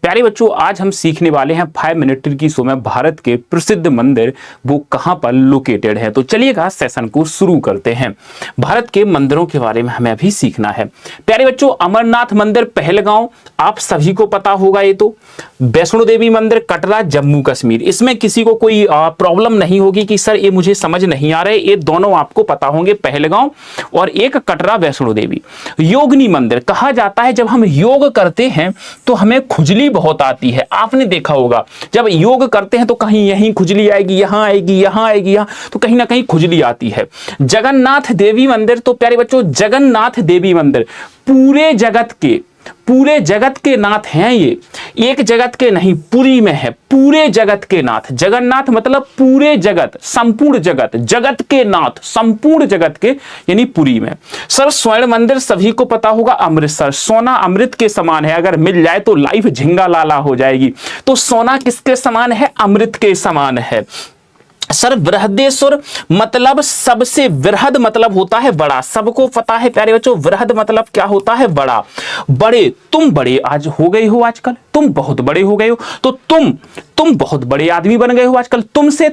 प्यारे बच्चों, आज हम सीखने वाले हैं 5 मिनट की शो में भारत के प्रसिद्ध मंदिर वो कहां पर लोकेटेड है। तो चलिएगा सेशन को शुरू करते हैं। भारत के मंदिरों के बारे में हमें अभी सीखना है। प्यारे बच्चों, अमरनाथ मंदिर पहलगांव आप सभी को पता होगा। ये तो वैष्णो देवी मंदिर कटरा जम्मू कश्मीर, इसमें किसी को कोई प्रॉब्लम नहीं होगी कि सर ये मुझे समझ नहीं आ रहा है। ये दोनों आपको पता होंगे, पहलगांव और एक कटरा वैष्णो देवी। योगिनी मंदिर कहा जाता है जब हम योग करते हैं तो हमें खुजली बहुत आती है। आपने देखा होगा जब योग करते हैं तो कहीं यहीं खुजली आएगी, यहां आएगी, यहां आएगी, यहां, तो कहीं ना कहीं खुजली आती है। जगन्नाथ देवी मंदिर, तो प्यारे बच्चों जगन्नाथ देवी मंदिर पूरे जगत के नाथ हैं। ये एक जगत के नहीं, पुरी में है, पूरे जगत के नाथ। जगन्नाथ मतलब पूरे जगत, संपूर्ण जगत, जगत के नाथ, संपूर्ण जगत के, यानी पुरी में। सर स्वर्ण मंदिर सभी को पता होगा, अमृतसर। सोना अमृत के समान है, अगर मिल जाए तो लाइफ झिंगा लाला हो जाएगी। तो सोना किसके समान है? अमृत के समान है। सर बृहदेश्वर मतलब सबसे, वृहद मतलब होता है बड़ा, सबको पता है प्यारे बच्चों। वृहद मतलब क्या होता है? बड़ा। बड़े, तुम बड़े आज हो गए हो, आजकल तुम बहुत बड़े हो गए हो, तो तुम बहुत बड़े आदमी बन गए हो आजकल। तुमसे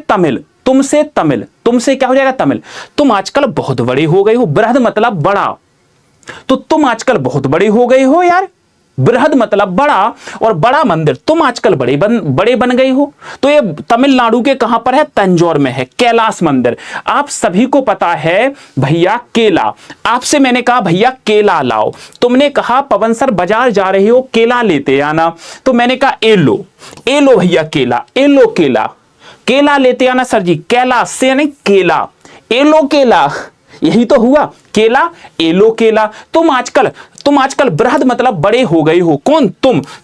क्या हो जाएगा? तमिल। तुम आजकल बहुत बड़े हो गए हो। बृहद मतलब बड़ा, तो तुम आजकल बहुत बड़े हो गए हो यार। बृहद मतलब बड़ा, और बड़ा मंदिर, तुम आजकल बड़े बन गए हो। तो ये तमिलनाडु के कहां पर है? तंजौर में है, कैलाश मंदिर। आप सभी को पता है भैया केला। आपसे मैंने कहा भैया केला लाओ, तुमने कहा पवन सर बाजार जा रहे हो केला लेते आना, तो मैंने कहा ए लो भैया केला, ए लो केला लेते आना। सर जी कैलाश से नहीं केला, ए लो केला, यही तो हुआ, केला एलो केला। तुम आजकल बृहद मतलब बड़े हो गए हो। कौन?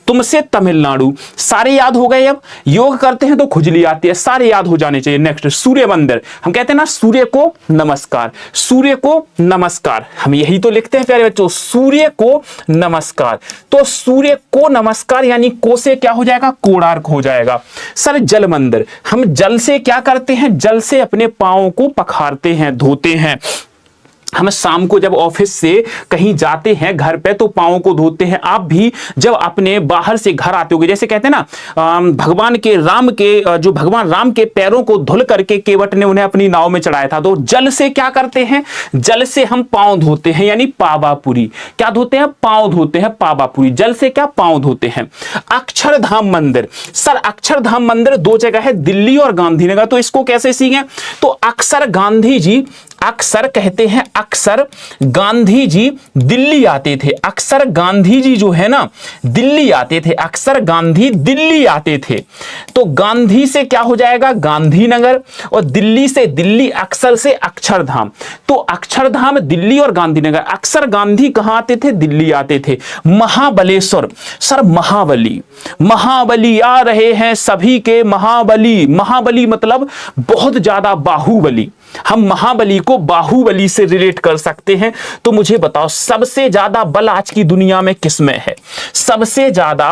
तुमसे तमिलनाडु। सारे याद हो गए। अब योग करते हैं तो खुजली आती है, सारे याद हो जाने चाहिए। नेक्स्ट सूर्य मंदिर, हम कहते हैं ना सूर्य को नमस्कार, सूर्य को नमस्कार, हम यही तो लिखते हैं प्यारे बच्चों, सूर्य को नमस्कार। तो सूर्य को नमस्कार यानी को से क्या हो जाएगा? कोणार्क हो जाएगा। सर जल मंदिर, हम जल से क्या करते हैं? जल से अपने पांवों को पखारते हैं, धोते हैं। हम शाम को जब ऑफिस से कहीं जाते हैं घर पे तो पाँव को धोते हैं। आप भी जब अपने बाहर से घर आते होगे, जैसे कहते हैं ना भगवान राम के पैरों को धुल करके केवट ने उन्हें अपनी नाव में चढ़ाया था, तो जल से क्या करते हैं? जल से हम पाँव धोते हैं, यानी पावापुरी। क्या धोते हैं? पाँव धोते हैं, पावापुरी। जल से क्या? पाँव धोते हैं। अक्षरधाम मंदिर, सर अक्षरधाम मंदिर दो जगह है, दिल्ली और गांधीनगर। तो इसको कैसे सीखें? तो अक्सर गांधी जी, अक्सर कहते हैं, अक्सर गांधी जी दिल्ली आते थे। अक्सर गांधी जी जो है ना दिल्ली आते थे, अक्सर गांधी दिल्ली आते थे। तो गांधी से क्या हो जाएगा? गांधीनगर, और दिल्ली से दिल्ली, अक्सर से अक्षरधाम। तो अक्षरधाम दिल्ली और गांधीनगर। अक्सर गांधी कहां आते थे? दिल्ली आते थे। महाबलेश्वर, सर महाबली आ रहे हैं सभी के महाबली। महाबली मतलब बहुत ज्यादा बाहुबली। हम महाबली को बाहुबली से रिलेट कर सकते हैं। तो मुझे बताओ सबसे ज्यादा बल आज की दुनिया में किस में है? सबसे ज्यादा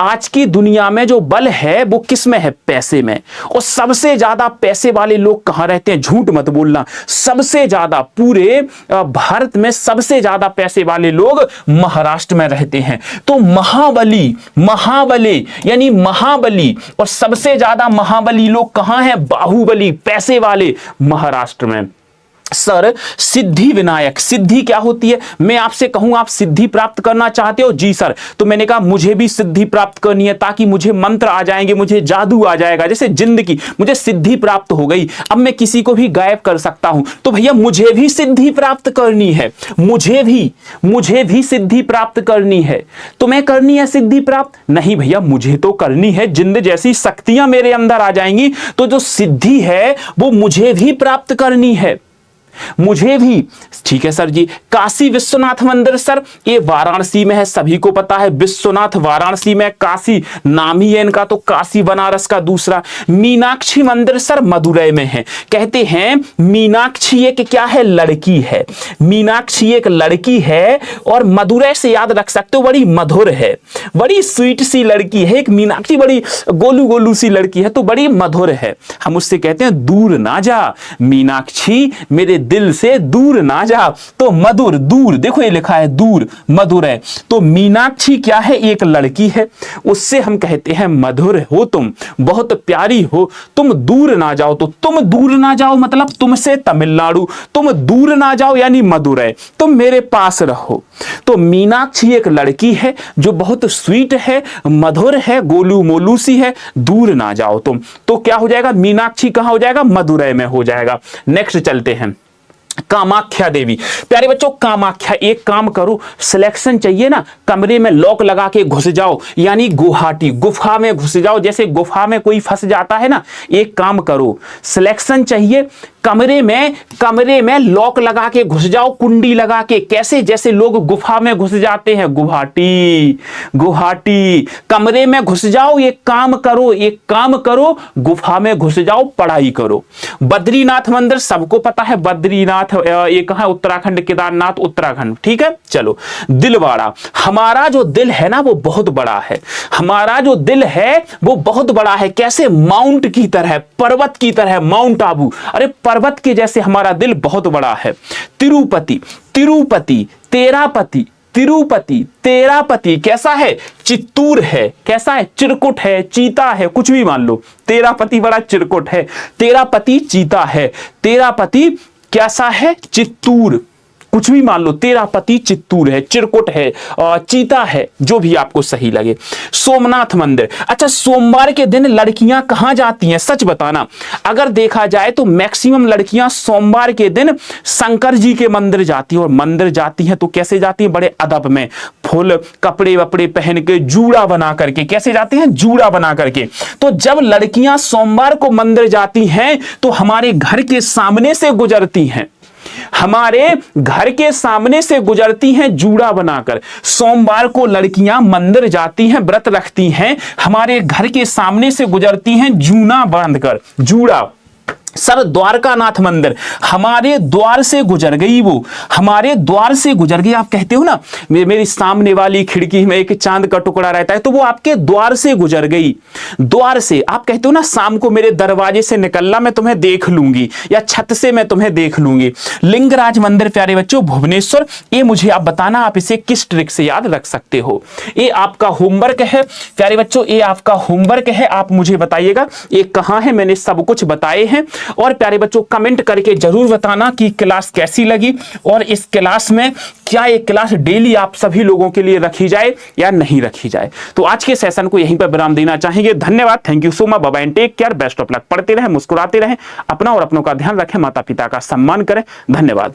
आज की दुनिया में जो बल है वो किस में है? पैसे में। और सबसे ज्यादा पैसे वाले लोग कहां रहते हैं? झूठ मत बोलना। सबसे ज्यादा पूरे भारत में सबसे ज्यादा पैसे वाले लोग महाराष्ट्र में रहते हैं। तो महाबली यानी महाबली, और सबसे ज्यादा महाबली लोग कहां हैं? बाहुबली, पैसे वाले, महाराष्ट्र में। सर सिद्धि विनायक, सिद्धि क्या होती है? मैं आपसे कहूं आप सिद्धि प्राप्त करना चाहते हो? जी सर। तो मैंने कहा मुझे भी सिद्धि प्राप्त करनी है, ताकि मुझे मंत्र आ जाएंगे, मुझे जादू आ जाएगा। जैसे जिंदगी, मुझे सिद्धि प्राप्त हो गई, अब मैं किसी को भी गायब कर सकता हूं। तो भैया मुझे भी सिद्धि प्राप्त करनी है, मुझे भी सिद्धि प्राप्त करनी है। तुम्हें करनी है सिद्धि प्राप्त? नहीं भैया मुझे तो करनी है। जिंद जैसी शक्तियां मेरे अंदर आ जाएंगी तो जो सिद्धि है वो मुझे भी प्राप्त करनी है, मुझे भी। ठीक है सर जी। काशी विश्वनाथ मंदिर, सर ये वाराणसी में है, सभी को पता है। विश्वनाथ वाराणसी में, काशी नाम ही है इनका, तो काशी बनारस का दूसरा। मीनाक्षी मंदिर सर मदुरई में है। कहते हैं मीनाक्षी एक क्या है? लड़की है। मीनाक्षी एक लड़की है, और मदुरई से याद रख सकते हो, बड़ी मधुर है, बड़ी स्वीट सी लड़की है। एक मीनाक्षी बड़ी गोलू सी लड़की है, तो बड़ी मधुर है। हम उससे कहते हैं दूर ना जा मीनाक्षी, मेरे दिल से दूर ना जाओ। तो मधुर, दूर, देखो ये लिखा है दूर, मधुर है। तो मीनाक्षी क्या है? एक लड़की है, उससे हम कहते हैं मधुर हो तुम, बहुत प्यारी हो, तुम दूर ना जाओ। तो तुम दूर ना जाओ मतलब तुमसे तमिलनाडु, तुम दूर ना जाओ यानी मधुर है, तुम मेरे पास रहो। तो मीनाक्षी एक लड़की है जो बहुत स्वीट है, मधुर है, गोलू मोलू सी है, दूर ना जाओ तुम। तो क्या हो जाएगा? मीनाक्षी कहां हो जाएगा? मदुरै में हो जाएगा। नेक्स्ट चलते हैं, कामाख्या देवी। प्यारे बच्चों, कामाख्या, एक काम करो, सिलेक्शन चाहिए ना, कमरे में लॉक लगा के घुस जाओ, यानी गुवाहाटी, गुफा में घुस जाओ। जैसे गुफा में कोई फंस जाता है ना, एक काम करो, सिलेक्शन चाहिए, कमरे में लॉक लगा के घुस जाओ, कुंडी लगा के। कैसे? जैसे लोग गुफा में घुस जाते हैं, गुवाहाटी, गुवाहाटी। कमरे में घुस जाओ, एक काम करो, गुफा में घुस जाओ, पढ़ाई करो। बद्रीनाथ मंदिर सबको पता है, बद्रीनाथ ये कहां? उत्तराखंड, केदारनाथ उत्तराखंड, ठीक है। चलो, दिलवाड़ा, हमारा जो दिल है ना वो बहुत बड़ा है, हमारा जो दिल है वो बहुत बड़ा है। कैसे? माउंट की तरह, पर्वत की तरह, माउंट आबू, अरे पर्वत के जैसे हमारा दिल बहुत बड़ा है। तिरुपति, तिरुपति, तेरापति, तिरुपति, तेरापति कैसा है? चित्तूर है। कैसा है? चिरकुट है, चीता है, कुछ भी मान लो। तेरापति बड़ा चिरकुट है, तेरापति चीता है, तेरापति कैसा है? चित्तूर, कुछ भी मान लो। तेरापति चित्तूर है, चिरकुट है, चीता है, जो भी आपको सही लगे। सोमनाथ मंदिर, अच्छा सोमवार के दिन लड़कियां कहां जाती हैं? सच बताना। अगर देखा जाए तो मैक्सिमम लड़कियां सोमवार के दिन शंकर जी के मंदिर जाती हैं, और मंदिर जाती हैं तो कैसे जाती हैं? बड़े अदब में, फुल कपड़े वपड़े पहन के, जूड़ा बना करके। कैसे जाती हैं? जूड़ा बना करके। तो जब लड़कियां सोमवार को मंदिर जाती हैं तो हमारे घर के सामने से गुजरती हैं, हमारे घर के सामने से गुजरती हैं जूड़ा बनाकर। सोमवार को लड़कियां मंदिर जाती हैं, व्रत रखती हैं, हमारे घर के सामने से गुजरती हैं जूना बांधकर, जूड़ा। सर द्वारकानाथ मंदिर, हमारे द्वार से गुजर गई, वो हमारे द्वार से गुजर गई। आप कहते हो ना मेरी सामने वाली खिड़की में एक चांद का टुकड़ा रहता है, तो वो आपके द्वार से गुजर गई। द्वार से आप कहते हो ना शाम को मेरे दरवाजे से निकलना, मैं तुम्हें देख लूंगी, या छत से मैं तुम्हें देख लूंगी। लिंगराज मंदिर प्यारे बच्चों भुवनेश्वर, ये मुझे आप बताना आप इसे किस ट्रिक से याद रख सकते हो। ये आपका होमवर्क है प्यारे बच्चों, ये आपका होमवर्क है, आप मुझे बताइएगा ये कहां है। मैंने सब कुछ बताए हैं। और प्यारे बच्चों कमेंट करके जरूर बताना कि क्लास कैसी लगी, और इस क्लास में क्या ये क्लास डेली आप सभी लोगों के लिए रखी जाए या नहीं रखी जाए। तो आज के सेशन को यहीं पर विराम देना चाहेंगे। धन्यवाद, thank you so much, bye bye and take care, best of luck. पढ़ते रहें, मुस्कुराते रहें, अपना और अपनों का ध्यान रखें, माता पिता का सम्मान करें। धन्यवाद।